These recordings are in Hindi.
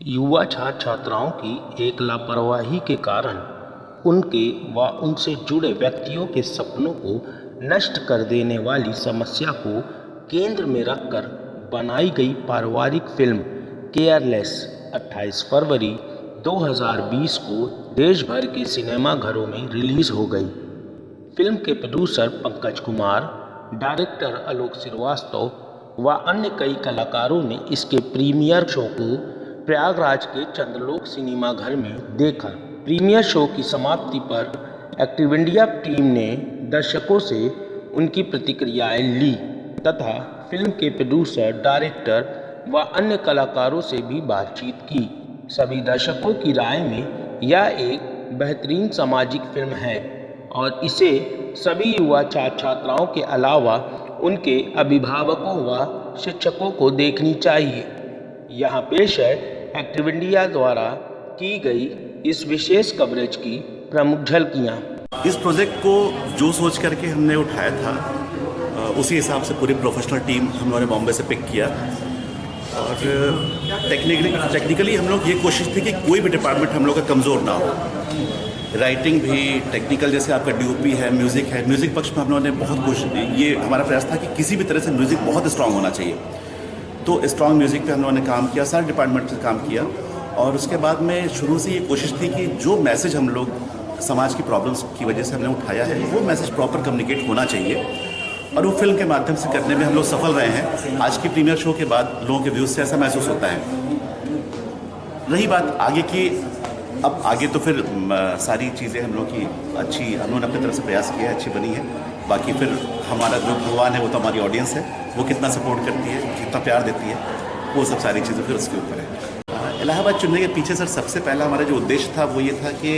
युवा छात्र छात्राओं की एक लापरवाही के कारण उनके व उनसे जुड़े व्यक्तियों के सपनों को नष्ट कर देने वाली समस्या को केंद्र में रखकर बनाई गई पारिवारिक फिल्म केयरलेस 28 फरवरी 2020 को देश भर के सिनेमाघरों में रिलीज हो गई। फिल्म के प्रोड्यूसर पंकज कुमार, डायरेक्टर आलोक श्रीवास्तव व अन्य कई कलाकारों ने इसके प्रीमियर शो को प्रयागराज के चंद्रलोक सिनेमा घर में देखा। प्रीमियर शो की समाप्ति पर एक्टिव इंडिया टीम ने दर्शकों से उनकी प्रतिक्रियाएं ली तथा फिल्म के प्रोड्यूसर, डायरेक्टर व अन्य कलाकारों से भी बातचीत की। सभी दर्शकों की राय में यह एक बेहतरीन सामाजिक फिल्म है और इसे सभी युवा छात्र छात्राओं के अलावा उनके अभिभावकों व शिक्षकों को देखनी चाहिए। यहाँ पेश है एक्टिव इंडिया द्वारा की गई इस विशेष कवरेज की प्रमुख झलकियाँ। इस प्रोजेक्ट को जो सोच करके हमने उठाया था उसी हिसाब से पूरी प्रोफेशनल टीम हम लोगों ने बॉम्बे से पिक किया और टेक्निकली हम लोग ये कोशिश थी कि कोई भी डिपार्टमेंट हम लोग का कमज़ोर ना हो। राइटिंग भी, टेक्निकल जैसे आपका डीओपी है, म्यूज़िक पक्ष में हम लोगों ने बहुत कोशिश, ये हमारा प्रयास था कि किसी भी तरह से म्यूज़िक बहुत स्ट्रांग होना चाहिए। तो स्ट्रॉन्ग म्यूज़िक पे हम लोगों ने काम किया, सारे डिपार्टमेंट से काम किया और उसके बाद में शुरू से ये कोशिश थी कि जो मैसेज हम लोग समाज की प्रॉब्लम्स की वजह से हमने उठाया है वो मैसेज प्रॉपर कम्युनिकेट होना चाहिए और वो फिल्म के माध्यम से करने में हम लोग सफल रहे हैं। आज की प्रीमियर शो के बाद लोगों के व्यूज़ से ऐसा महसूस होता है। रही बात आगे की, अब आगे तो फिर सारी चीज़ें हम लोग की अच्छी, हम लोगों ने अपनी तरफ से प्रयास किया है, अच्छी बनी है। बाकी फिर हमारा जो भगवान है वो तो हमारी ऑडियंस है, वो कितना सपोर्ट करती है, कितना प्यार देती है, वो सब सारी चीज़ें फिर उसके ऊपर है। इलाहाबाद चुनने के पीछे सर सबसे पहला हमारा जो उद्देश्य था वो ये था कि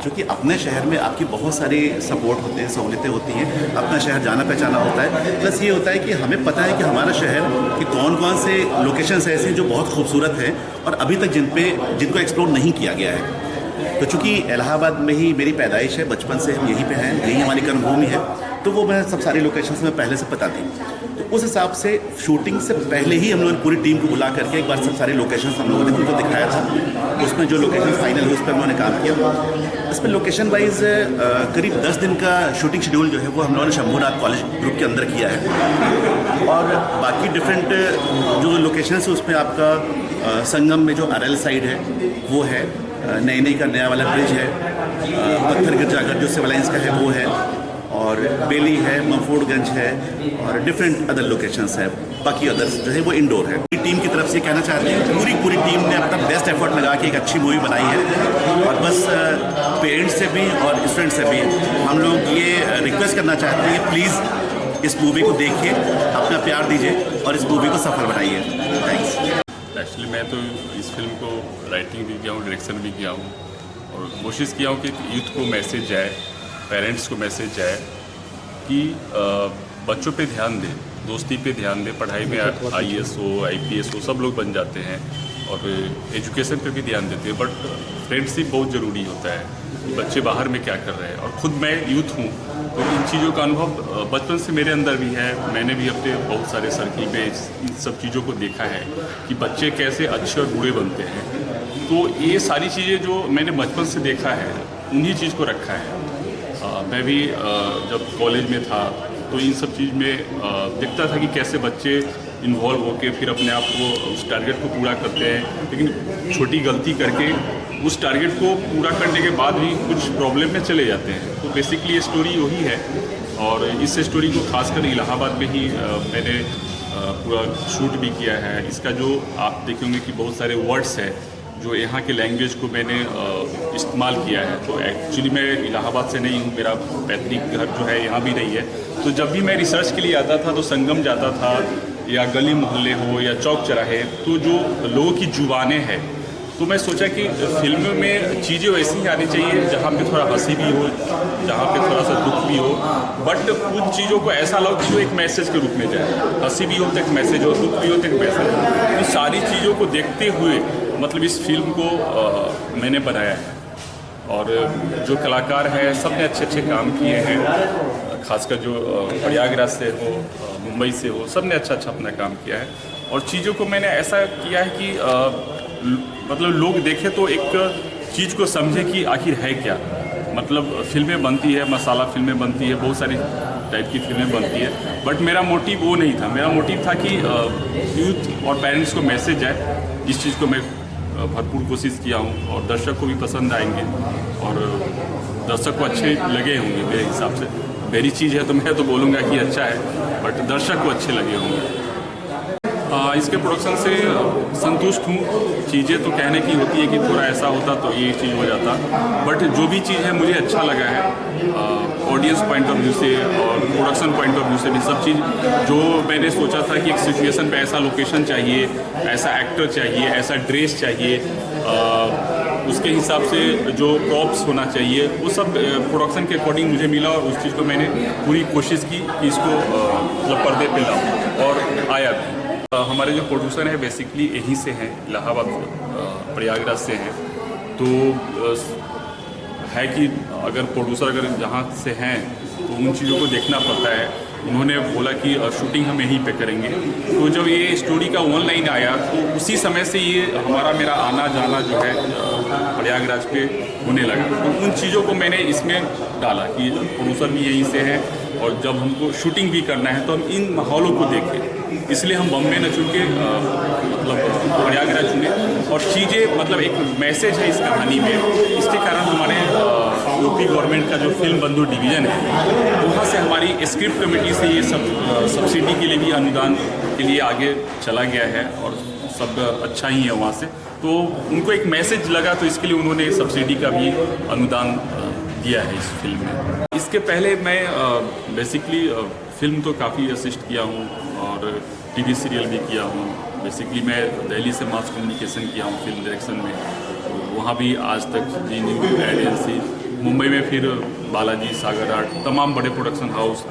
चूँकि अपने शहर में आपकी बहुत सारी सपोर्ट होते हैं, सहूलियतें होती हैं, अपना शहर जाना पहचाना होता है, प्लस ये होता है कि हमें पता है कि हमारा शहर कि कौन कौन से लोकेशंस ऐसे हैं जो बहुत खूबसूरत हैं और अभी तक जिनको एक्सप्लोर नहीं किया गया है। तो चूँकि इलाहाबाद में ही मेरी पैदाइश है, बचपन से हम यहीं पे हैं, यही हमारी कर्मभूमि है, तो वो मैं सब सारी लोकेशंस में पहले से पता थी। तो उस हिसाब से शूटिंग से पहले ही हम लोगों ने पूरी टीम को बुला करके एक बार सब सारी लोकेशंस हम लोगों ने उनको दिखाया था। उसमें जो लोकेशन फाइनल हुई उस पर हम लोगों ने काम किया। इसमें लोकेशन वाइज करीब 10 दिन का शूटिंग शेड्यूल जो है वो हम लोगों ने शंभूनाथ कॉलेज ग्रुप के अंदर किया है और बाकी डिफरेंट जो लोकेशंस है उसमें आपका संगम में जो अरल साइड है वो है, नई का नया वाला ब्रिज है, पत्थर गिरजाघर जो सिविल लाइंस का है वो है और बेली है, मफूडगंज है और डिफरेंट अदर लोकेशंस है। बाकी अदर्स जो है वो इंडोर है। टीम की तरफ से कहना चाहते हैं पूरी टीम ने अपना बेस्ट एफर्ट लगा के एक अच्छी मूवी बनाई है और बस पेरेंट्स से भी और स्टूडेंट्स से भी हम लोग ये रिक्वेस्ट करना चाहते हैं कि प्लीज़ इस मूवी को देखिए, अपना प्यार दीजिए और इस मूवी को सफल बनाइए। थैंक्स। एक्चुअली मैं तो इस फिल्म को राइटिंग भी किया हूँ, डायरेक्शन भी किया हूँ और कोशिश किया हूँ कि यूथ को मैसेज जाए, पेरेंट्स को मैसेज जाए कि बच्चों पे ध्यान दें, दोस्ती पे ध्यान दें, पढ़ाई में IAS हो, IPS हो, सब लोग बन जाते हैं और एजुकेशन पे भी ध्यान देते हैं, बट फ्रेंडशिप बहुत ज़रूरी होता है कि बच्चे बाहर में क्या कर रहे हैं। और ख़ुद मैं यूथ हूँ तो इन चीज़ों का अनुभव बचपन से मेरे अंदर भी है। मैंने भी अपने बहुत सारे सर्किल में इन सब चीज़ों को देखा है कि बच्चे कैसे अच्छे और बुरे बनते हैं। तो ये सारी चीज़ें जो मैंने बचपन से देखा है उन्हीं चीज़ को रखा है। मैं भी जब कॉलेज में था तो इन सब चीज़ में देखता था कि कैसे बच्चे इन्वॉल्व होकर फिर अपने आप को उस टारगेट को पूरा करते हैं, लेकिन छोटी गलती करके उस टारगेट को पूरा करने के बाद भी कुछ प्रॉब्लम में चले जाते हैं। तो बेसिकली ये स्टोरी वही है और इस स्टोरी को खासकर इलाहाबाद में ही मैंने पूरा शूट भी किया है। इसका जो आप देखेंगे कि बहुत सारे वर्ड्स हैं जो यहाँ के लैंग्वेज को मैंने इस्तेमाल किया है। तो एक्चुअली मैं इलाहाबाद से नहीं हूँ, मेरा पैतृक घर जो है यहाँ भी नहीं है। तो जब भी मैं रिसर्च के लिए आता था तो संगम जाता था या गली मोहल्ले हो या चौक चौराहे, तो जो लोगों की जुबानें हैं, तो मैं सोचा कि फिल्म में चीज़ें वैसी ही आनी चाहिए जहाँ पे थोड़ा हंसी भी हो, जहाँ पे थोड़ा सा दुख भी हो, बट उन चीज़ों को ऐसा लो कि जो एक मैसेज के रूप में जाए। हंसी भी हो तो एक मैसेज हो, दुख भी हो तो एक मैसेज हो। इन सारी चीज़ों को देखते हुए मतलब इस फिल्म को मैंने बनाया है और जो कलाकार हैं सब ने अच्छे अच्छे काम किए हैं, खासकर जो प्रयागराज से हो, मुंबई से हो, सब ने अच्छा अच्छा अपना काम किया है। और चीज़ों को मैंने ऐसा किया है कि मतलब लोग देखें तो एक चीज़ को समझे कि आखिर है क्या। मतलब फिल्में बनती है, मसाला फिल्में बनती है, बहुत सारी टाइप की फिल्में बनती है, बट मेरा मोटिव वो नहीं था। मेरा मोटिव था कि यूथ और पेरेंट्स को मैसेज आए। इस चीज़ को मैं भरपूर कोशिश किया हूँ और दर्शक को भी पसंद आएंगे और दर्शक को अच्छे लगे होंगे मेरे हिसाब से। मेरी चीज़ है तो मैं तो बोलूँगा कि अच्छा है, बट दर्शक को अच्छे लगे होंगे। इसके प्रोडक्शन से संतुष्ट हूँ। चीज़ें तो कहने की होती है कि थोड़ा ऐसा होता तो ये चीज़ हो जाता, बट जो भी चीज़ है मुझे अच्छा लगा है। ऑडियंस पॉइंट ऑफ व्यू से और प्रोडक्शन पॉइंट ऑफ व्यू से भी सब चीज़ जो मैंने सोचा था कि एक सिचुएशन पे ऐसा लोकेशन चाहिए, ऐसा एक्टर चाहिए, ऐसा ड्रेस चाहिए, उसके हिसाब से जो प्रॉप्स होना चाहिए, वो सब प्रोडक्शन के अकॉर्डिंग मुझे मिला और उस चीज़ को मैंने पूरी कोशिश की कि इसको मतलब पर्दे पे लाऊं और आया भी। हमारे जो प्रोड्यूसर हैं बेसिकली यहीं से हैं, इलाहाबाद प्रयागराज से हैं। तो है कि अगर प्रोड्यूसर अगर जहाँ से हैं तो उन चीज़ों को देखना पड़ता है। उन्होंने बोला कि शूटिंग हम यहीं पे करेंगे। तो जब ये स्टोरी का ऑनलाइन आया तो उसी समय से ये हमारा मेरा आना जाना जो है प्रयागराज पे होने लगा। तो उन चीज़ों को मैंने इसमें डाला कि प्रोड्यूसर भी यहीं से हैं और जब हमको शूटिंग भी करना है तो हम इन माहौलों को देखें। इसलिए हम बॉम्बे न चुन के मतलब प्रयागराज चुने और चीज़ें मतलब एक मैसेज है इस कहानी में। इसके कारण हमारे यूपी गवर्नमेंट का जो फिल्म बंधु डिवीज़न है वहाँ से हमारी स्क्रिप्ट कमेटी से ये सब सब्सिडी के लिए भी अनुदान के लिए आगे चला गया है और सब अच्छा ही है वहाँ से। तो उनको एक मैसेज लगा तो इसके लिए उन्होंने सब्सिडी का भी अनुदान दिया है इस फिल्म में। इसके पहले मैं बेसिकली फिल्म तो काफ़ी असिस्ट किया हूँ और टीवी सीरियल भी किया हूँ। बेसिकली मैं दिल्ली से मास कम्युनिकेशन किया हूँ फिल्म डायरेक्शन में, वहाँ भी आज तक जी न्यू एजेंसी, मुंबई में फिर बालाजी, सागर आर्ट, तमाम बड़े प्रोडक्शन हाउस,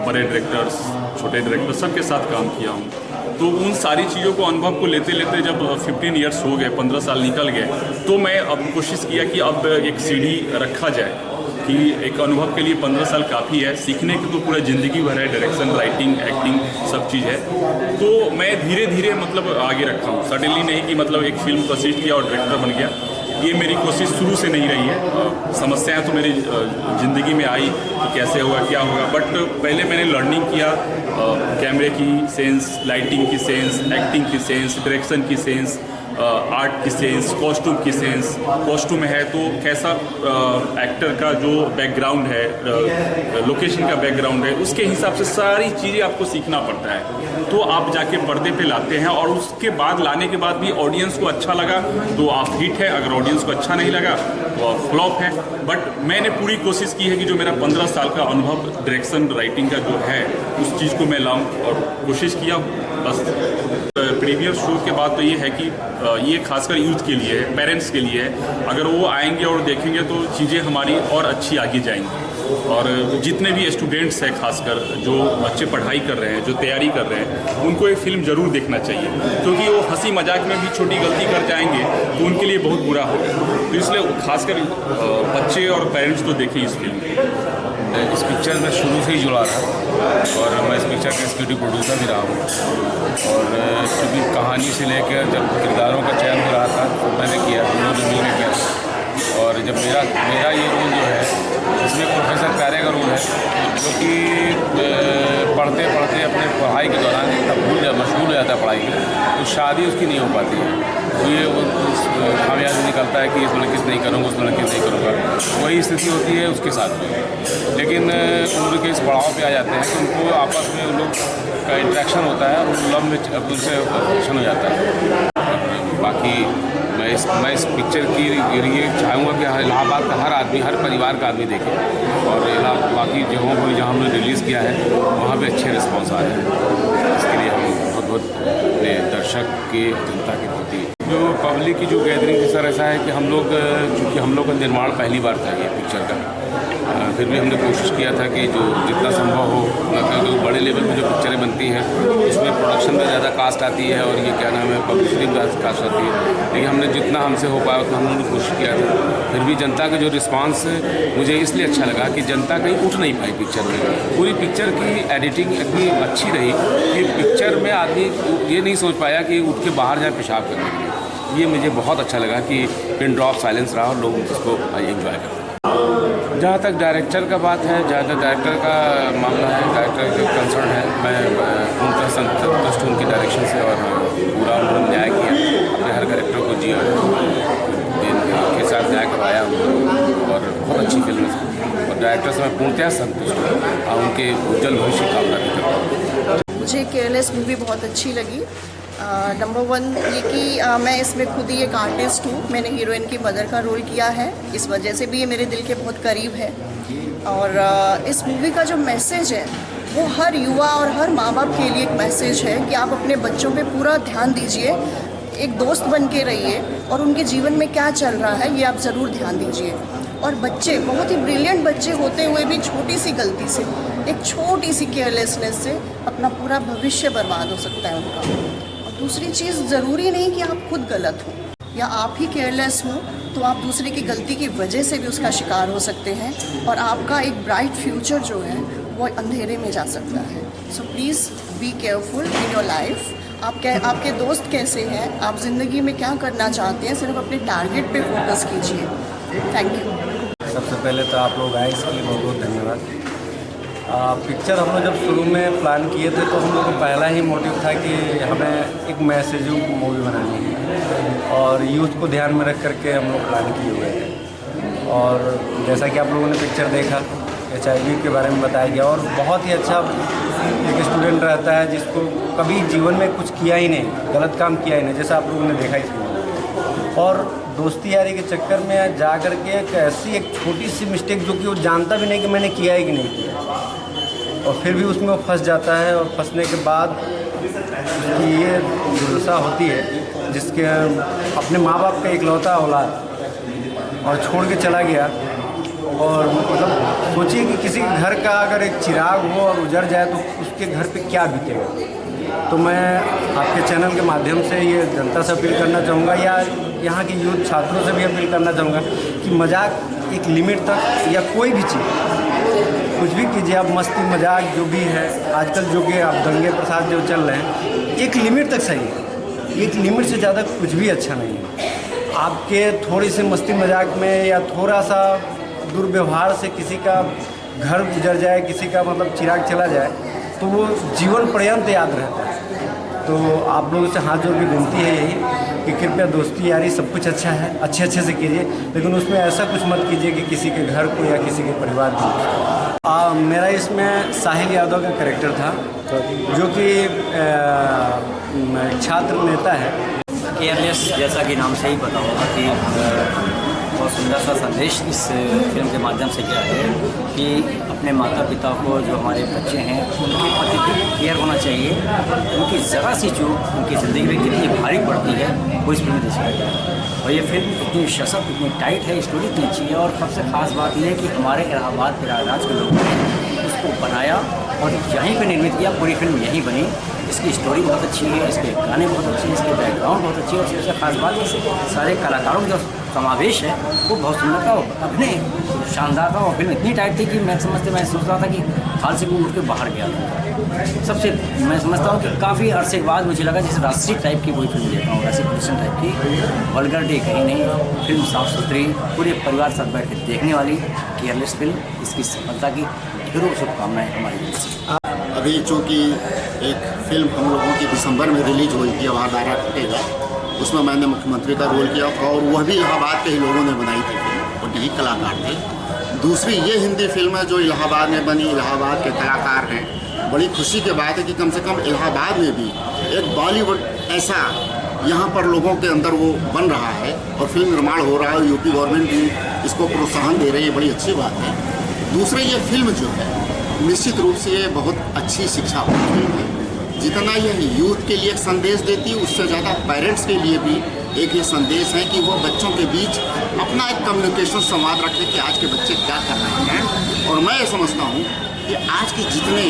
बड़े डायरेक्टर्स, छोटे डायरेक्टर्स सबके साथ काम किया हूँ। तो उन सारी चीज़ों को अनुभव को लेते लेते जब 15 ईयर्स हो गए, 15 साल निकल गए, तो मैं अब कोशिश किया कि अब एक सीढ़ी रखा जाए कि एक अनुभव के लिए 15 साल काफ़ी है। सीखने की तो पूरा ज़िंदगी भर है, डायरेक्शन, राइटिंग, एक्टिंग सब चीज़ है। तो मैं धीरे धीरे मतलब आगे रखा हूँ, सडनली नहीं कि मतलब एक फिल्म को असिस्ट किया और डायरेक्टर बन गया। ये मेरी कोशिश शुरू से नहीं रही है। समस्याएं तो मेरी ज़िंदगी में आई कि कैसे होगा, क्या होगा, बट पहले मैंने लर्निंग किया कैमरे की सेंस, लाइटिंग की सेंस, एक्टिंग की सेंस, डायरेक्शन की सेंस, आर्ट की सेंस, कॉस्ट्यूम की सेंस। कॉस्ट्यूम है तो कैसा एक्टर का जो बैकग्राउंड है, लोकेशन का बैकग्राउंड है, उसके हिसाब से सारी चीज़ें आपको सीखना पड़ता है। तो आप जाके पर्दे पे लाते हैं और उसके बाद लाने के बाद भी ऑडियंस को अच्छा लगा तो आप हिट है, अगर ऑडियंस को अच्छा नहीं लगा तो आप फ्लॉप है। बट मैंने पूरी कोशिश की है कि जो मेरा 15 साल का अनुभव डायरेक्शन, राइटिंग का जो है उस चीज़ को मैं लाऊं और कोशिश किया। बस प्रीवियस शो के बाद तो ये है कि ये खासकर यूथ के लिए है, पेरेंट्स के लिए है। अगर वो आएंगे और देखेंगे तो चीज़ें हमारी और अच्छी आगे जाएंगी। और जितने भी स्टूडेंट्स हैं, खासकर जो बच्चे पढ़ाई कर रहे हैं, जो तैयारी कर रहे हैं, उनको ये फिल्म ज़रूर देखना चाहिए, क्योंकि वो हंसी मजाक में भी छोटी गलती कर जाएंगे तो उनके लिए बहुत बुरा होगा। तो इसलिए खासकर बच्चे और पेरेंट्स तो देखें इस फिल्म को। इस पिक्चर में शुरू से ही जुड़ा था और मैं इस पिक्चर का एग्जीक्यूटिव प्रोड्यूसर भी रहा हूँ। और चूँकि कहानी से लेकर जब किरदारों का चयन हो रहा था तो मैंने किया, उन्होंने मिलकर किया। और जब मेरा ये रोल जो है इसमें प्रोफेसर प्यारे का रोल है, जो कि पढ़ते पढ़ते अपने पढ़ाई के दौरान इतना मशगूल हो जाता है पढ़ाई में, तो शादी उसकी नहीं हो पाती है। तो ये खामियाजा निकलता है कि इस लड़के से नहीं करूँगा, उस लड़के से नहीं करूँगा, वही स्थिति होती है उसके साथ में। लेकिन उम्र के इस पड़ाव पे आ जाते हैं कि उनको आपस में उन लोग का इंट्रैक्शन होता है और लव में उनसे अट्रैक्शन हो जाता है। बाकी मैं इस पिक्चर की ये चाहूँगा कि इलाहाबाद का हर आदमी, हर परिवार का आदमी देखे और बाकी जगहों पर जहाँ हमने रिलीज़ किया है वहाँ पे अच्छे रिस्पॉन्स आ रहे हैं। इसके लिए हम बहुत अपने दर्शक के, जनता के प्रति, जो पब्लिक की जो गैदरिंग है सर, ऐसा है कि हम लोग, चूँकि हम लोग का निर्माण पहली बार था ये पिक्चर का, फिर भी हमने कोशिश किया था कि जो जितना संभव हो, क्योंकि बड़े लेवल पे जो पिक्चरें बनती हैं उसमें प्रोडक्शन में ज़्यादा कास्ट आती है और ये क्या नाम है, पब्लिसिटी में ज़्यादा कास्ट आती है। लेकिन हमने जितना हमसे हो पाया उतना हमने कोशिश किया था। फिर भी जनता का जो रिस्पांस मुझे इसलिए अच्छा लगा कि जनता कहीं उठ नहीं पाई पिक्चर में। पूरी पिक्चर की एडिटिंग इतनी अच्छी रही कि पिक्चर में आदमी ये नहीं सोच पाया कि उठ के बाहर जाए पेशाब करने के लिए। ये मुझे बहुत अच्छा लगा कि पिन ड्रॉप साइलेंस रहा और लोग इसको एंजॉय करते हैं। जहाँ तक डायरेक्टर का बात है, जहाँ तक डायरेक्टर का मामला है, डायरेक्टर जो कंसर्न है, मैं उनका संतुष्ट हूँ उनकी डायरेक्शन से और पूरा उन्होंने न्याय किया, अपने हर कैरेक्टर को जिया के साथ न्याय करवाया और बहुत अच्छी फिल्म है और डायरेक्टर से मैं पूर्णतः संतुष्ट हूँ और उनके उज्जवल भविष्य की कामना भी करता हूँ। मुझे केयरलेस मूवी बहुत अच्छी लगी। नंबर 1 ये कि मैं इसमें खुद ही एक आर्टिस्ट हूँ, मैंने हीरोइन की मदर का रोल किया है, इस वजह से भी ये मेरे दिल के बहुत करीब है। और इस मूवी का जो मैसेज है वो हर युवा और हर माँ बाप के लिए एक मैसेज है कि आप अपने बच्चों पे पूरा ध्यान दीजिए, एक दोस्त बन के रहिए और उनके जीवन में क्या चल रहा है ये आप ज़रूर ध्यान दीजिए। और बच्चे बहुत ही ब्रिलियंट बच्चे होते हुए भी छोटी सी गलती से, एक छोटी सी केयरलेसनेस से अपना पूरा भविष्य बर्बाद हो सकता है उनका। और दूसरी चीज़, ज़रूरी नहीं कि आप खुद गलत हो या आप ही केयरलेस हो तो आप दूसरे की गलती की वजह से भी उसका शिकार हो सकते हैं और आपका एक ब्राइट फ्यूचर जो है वो अंधेरे में जा सकता है। So please be careful in your life. आपके दोस्त कैसे हैं, आप ज़िंदगी में क्या करना चाहते हैं, सिर्फ अपने टारगेट पे फोकस कीजिए। Thank you. सबसे पहले तो आप लोग आए इसके लिए बहुत बहुत धन्यवाद। पिक्चर हम लोग जब शुरू में प्लान किए थे तो हम लोग को पहला ही मोटिव था कि हमें एक मैसेजिंग मूवी बनानी है और यूथ को ध्यान में रख करके हम लोग प्लान किए हुए थे। और जैसा कि आप लोगों ने पिक्चर देखा, HIV के बारे में बताया गया और बहुत ही अच्छा एक स्टूडेंट रहता है जिसको कभी जीवन में कुछ किया ही नहीं, गलत काम किया ही नहीं, जैसा आप लोगों ने देखा इसमें। और दोस्ती यारी के चक्कर में जा कर के एक छोटी सी मिस्टेक जो कि वो जानता भी नहीं कि मैंने किया है कि नहीं किया, और फिर भी उसमें वो फंस जाता है और फंसने के बाद उसकी ये दुर्दशा होती है जिसके अपने माँ बाप का इकलौता औलाद और छोड़ के चला गया। और मतलब सोचिए कि किसी घर का अगर एक चिराग हो और उजड़ जाए तो उसके घर पे क्या बीतेगा। तो मैं आपके चैनल के माध्यम से ये जनता से अपील करना चाहूँगा या यहाँ के यूथ छात्रों से भी अपील करना चाहूँगा कि मजाक एक लिमिट तक या कोई भी चीज़ कुछ भी कीजिए आप, मस्ती मजाक जो भी है आजकल जो कि आप दंगे प्रसाद जो चल रहे हैं, एक लिमिट तक सही है, एक लिमिट से ज़्यादा कुछ भी अच्छा नहीं है। आपके थोड़ी सी मस्ती मजाक में या थोड़ा सा दुर्व्यवहार से किसी का घर गुजर जाए, किसी का मतलब चिराग चला जाए तो वो जीवन पर्यंत याद रहता है। तो आप लोगों से हाथ जोड़ के विनती है यही कि कृपया दोस्ती यारी सब कुछ अच्छा है, अच्छे से कीजिए, लेकिन उसमें ऐसा कुछ मत कीजिए कि किसी के घर को या किसी के परिवार को। मेरा इसमें साहिल यादव का कैरेक्टर था जो कि छात्र नेता है। केयरलेस जैसा कि नाम से ही पता होगा कि बहुत सुंदर सा संदेश इस फिल्म के माध्यम से गया है कि अपने माता पिता को, जो हमारे बच्चे हैं, उनके प्रति केयर होना चाहिए। उनकी ज़रा सी चूक उनकी ज़िंदगी में कितनी भारी पड़ती है वो इस फिल्म में दिखाया गया है। और ये फिल्म इतनी सशक्त, इतनी टाइट है, स्टोरी इतनी अच्छी है और सबसे ख़ास बात यह है कि हमारे इलाहाबाद प्रयागराज के लोगों ने उसको बनाया और यहीं पर निर्मित किया। पूरी फिल्म यहीं बनी। इसकी स्टोरी बहुत अच्छी है, इसके गाने बहुत अच्छे हैं, इसके बैकग्राउंड बहुत अच्छी है और सबसे खास बात सारे कलाकारों का जो समावेश है वो बहुत सुंदर था, अभिनय शानदार था। और फिल्म इतनी टाइट थी कि मैं सोच रहा था कि हाल से वो उठ के बाहर गया था। सबसे मैं समझता हूँ कि काफ़ी अरसे के बाद मुझे लगा जैसे राष्ट्रीय टाइप की कोई फिल्म देखता हूँ, वैसे क्रिश्चियन टाइप की, वल्गरिटी कहीं नहीं, फिल्म साफ़ सुथरी, पूरे परिवार साथ बैठ कर देखने वाली केयरलेस फिल्म। इसकी सफलता की ढेरों शुभकामनाएं हमारी ओर से। अभी चूँकि एक फिल्म हम लोगों की दिसंबर में रिलीज हुई थी, वहाँ दायरा फटेगा, उसमें मैंने मुख्यमंत्री का रोल किया और वह भी इलाहाबाद के ही लोगों ने बनाई थी फिल्म और यही कलाकार थे। दूसरी ये हिंदी फिल्म है जो इलाहाबाद में बनी, इलाहाबाद के कलाकार हैं। बड़ी खुशी की बात है कि कम से कम इलाहाबाद में भी एक बॉलीवुड ऐसा यहाँ पर लोगों के अंदर वो बन रहा है और फिल्म निर्माण हो रहा है। यूपी गवर्नमेंट भी इसको प्रोत्साहन दे रही है, बड़ी अच्छी बात है। दूसरे ये फिल्म जो है निश्चित रूप से ये बहुत अच्छी शिक्षा फिल्म है। जितना यह यूथ के लिए एक संदेश देती है, उससे ज़्यादा पेरेंट्स के लिए भी एक ये संदेश है कि वो बच्चों के बीच अपना एक कम्युनिकेशन संवाद रखें कि आज के बच्चे क्या कर रहे हैं। और मैं ये समझता हूँ कि आज के जितने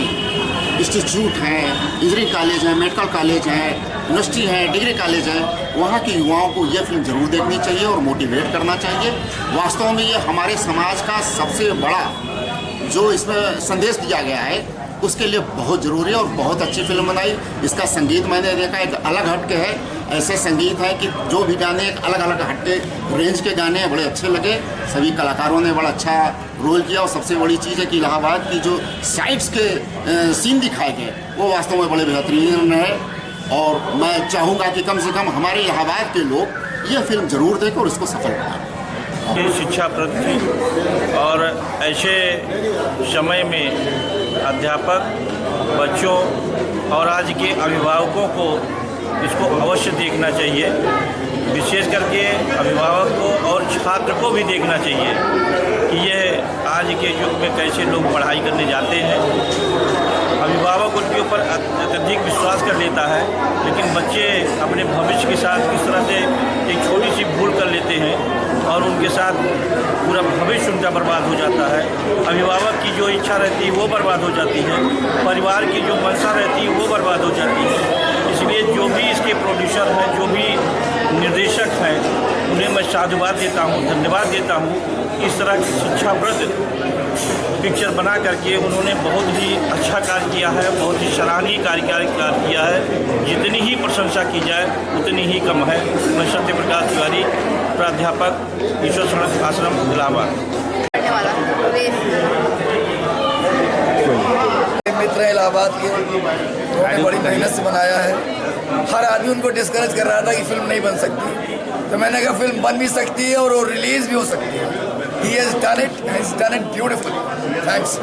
इंस्टीट्यूट हैं, इंजीनियरिंग कॉलेज हैं, मेडिकल कॉलेज हैं, यूनिवर्सिटी है, डिग्री कॉलेज है, वहाँ के युवाओं को यह फिल्म ज़रूर देखनी चाहिए और मोटिवेट करना चाहिए। वास्तव में ये हमारे समाज का सबसे बड़ा जो इसमें संदेश दिया गया है उसके लिए बहुत ज़रूरी है और बहुत अच्छी फिल्म बनाई। इसका संगीत मैंने देखा एक अलग हट के है, ऐसे संगीत है कि जो भी गाने एक अलग अलग हट के रेंज के गाने हैं, बड़े अच्छे लगे। सभी कलाकारों ने बड़ा अच्छा रोल किया और सबसे बड़ी चीज़ है कि इलाहाबाद की जो साइड्स के सीन दिखाए गए वो वास्तव में बड़े बेहतरीन है। और मैं चाहूँगा कि कम से कम हमारे इलाहाबाद के लोग ये फिल्म ज़रूर देखें और इसको सफल बनाएं। शिक्षा प्रति और ऐसे समय में अध्यापक, बच्चों और आज के अभिभावकों को इसको अवश्य देखना चाहिए। विशेष करके अभिभावक को और छात्र को भी देखना चाहिए कि यह आज के युग में कैसे लोग पढ़ाई करने जाते हैं। अभिभावक उनके ऊपर अत्यधिक विश्वास कर लेता है, लेकिन बच्चे अपने भविष्य के साथ किस तरह से एक छोटी सी भूल कर लेते हैं और उनके साथ पूरा भविष्य उनका बर्बाद हो जाता है। अभिभावक की जो इच्छा रहती है वो बर्बाद हो जाती है, परिवार की जो मंशा रहती है वो बर्बाद हो जाती है। इसलिए जो भी इसके प्रोड्यूसर हैं, जो भी निर्देशक हैं, उन्हें मैं साधुवाद देता हूँ, धन्यवाद देता हूँ। इस तरह की शिक्षाप्रद पिक्चर बना करके उन्होंने बहुत ही अच्छा कार्य किया है, बहुत ही सराहनीय कार्य किया है। जितनी ही प्रशंसा की जाए उतनी ही कम है। मैं सत्यप्रकाश तिवारी, प्राध्यापक, ईश्वर सड़क आश्रम, इलाहाबाद। मित्र इलाहाबाद के उन्होंने बड़ी मेहनत से बनाया है। हर आदमी उनको डिस्करेज कर रहा था कि फिल्म नहीं बन सकती, तो मैंने कहा फिल्म बन भी सकती है और वो रिलीज भी हो सकती है। He has done it beautifully. Thanks.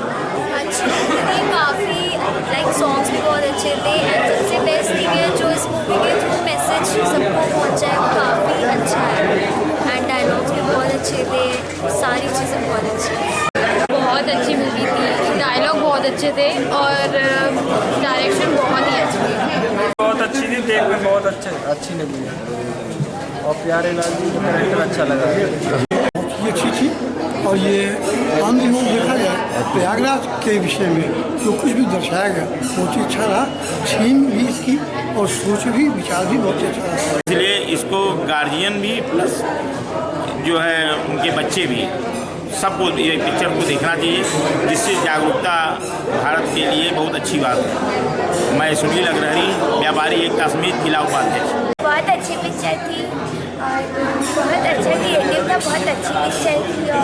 अच्छी मूवी, काफ़ी लाइक सॉन्ग्स भी बहुत अच्छे थे एंड सबसे बेस्ट थिंग है जो इस मूवी के थ्रू मैसेज सबको पहुंचा है वो काफ़ी अच्छा है एंड डायलॉग्स भी बहुत अच्छे थे, सारी चीज़ें बहुत अच्छी थी। बहुत अच्छी मूवी थी, डायलॉग बहुत अच्छे थे और डायरेक्शन बहुत ही अच्छी थी। बहुत अच्छी थी, देखने में बहुत अच्छी लगी और प्यारे लाल जी का कैरेक्टर अच्छा लगा। अच्छी थी और ये आम दिनों में देखा जाए प्रयागराज के विषय में जो कुछ भी दर्शाया गया बहुत ही अच्छा रहा। थीम भी इसकी और सोच भी, विचार भी बहुत अच्छा रहा। इसलिए इसको गार्जियन भी प्लस जो है उनके बच्चे भी सबको ये पिक्चर को देखना चाहिए, जिससे जागरूकता भारत के लिए बहुत अच्छी बात है। मैं सुनील अग्रहरी, व्यापारी, एक कश्मीर जिला उपाध्यक्ष। बहुत अच्छी पिक्चर थी और बहुत अच्छा क्रिएटिव था, बहुत अच्छी पिक्चर थी और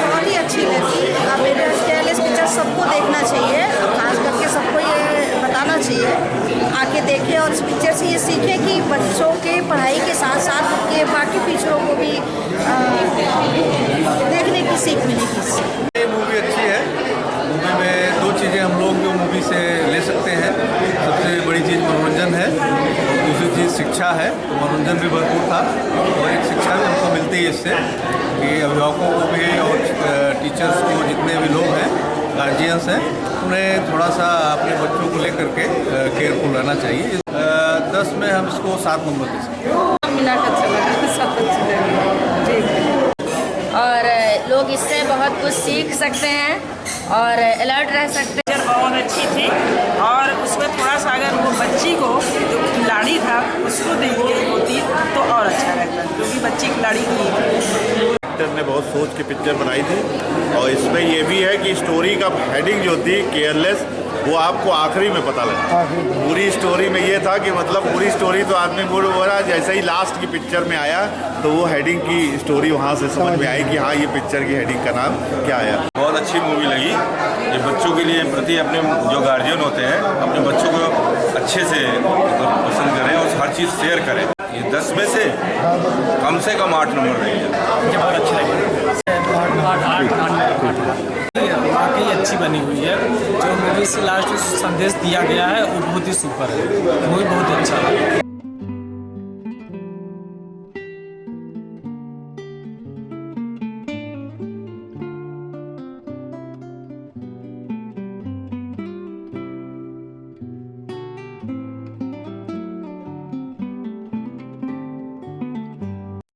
बहुत ही अच्छी लगी। मेरे ख्याल इस पिक्चर सबको देखना चाहिए, खास करके सबको ये बताना चाहिए आके देखें और इस पिक्चर से ये सीखें कि बच्चों के पढ़ाई के साथ साथ उनके बाकी फीचरों को भी देखने की सीख मिलेगी। ये मूवी अच्छी है। मूवी में दो चीज़ें हम लोग जो मूवी से ले सकते हैं, सबसे बड़ी चीज़ मनोरंजन है, दूसरी चीज़ शिक्षा है। तो मनोरंजन भी भरपूर था और एक शिक्षा भी हमको मिलती है इससे कि अभिभावकों को भी और टीचर्स को, जितने भी लोग हैं, गार्जियंस हैं, उन्हें थोड़ा सा अपने बच्चों को लेकर के केयरफुल रहना चाहिए। 10 में हम इसको 7 नंबर दे सकते हैं। मिला कर और लोग इससे बहुत कुछ सीख सकते हैं और अलर्ट रह सकते हैं। पिक्चर बहुत अच्छी थी और उसमें थोड़ा सा अगर वो बच्ची को जो खिलाड़ी था उसको देख के होती तो और अच्छा रहता, क्योंकि बच्ची खिलाड़ी की एक्टर ने बहुत सोच के पिक्चर बनाई थी और इसमें ये भी है कि स्टोरी का हेडिंग जो थी केयरलेस, वो आपको आखिरी में पता लगा। पूरी स्टोरी में ये था कि मतलब पूरी स्टोरी तो आदमी बोल रहा, जैसे ही लास्ट की पिक्चर में आया तो वो हेडिंग की स्टोरी वहाँ से समझ में आई कि हाँ ये पिक्चर की हेडिंग का नाम क्या आया। बहुत अच्छी मूवी लगी। ये बच्चों के लिए प्रति अपने जो गार्जियन होते हैं अपने बच्चों को अच्छे से पसंद करें और हर चीज़ शेयर करें। ये 10 में से कम 8 नंबर देंगे। मुझे बहुत अच्छी लगी। 8 वाकई अच्छी बनी हुई है। जो मूवी से लास्ट संदेश दिया गया है वो बहुत ही सुपर है, मूवी बहुत अच्छा है।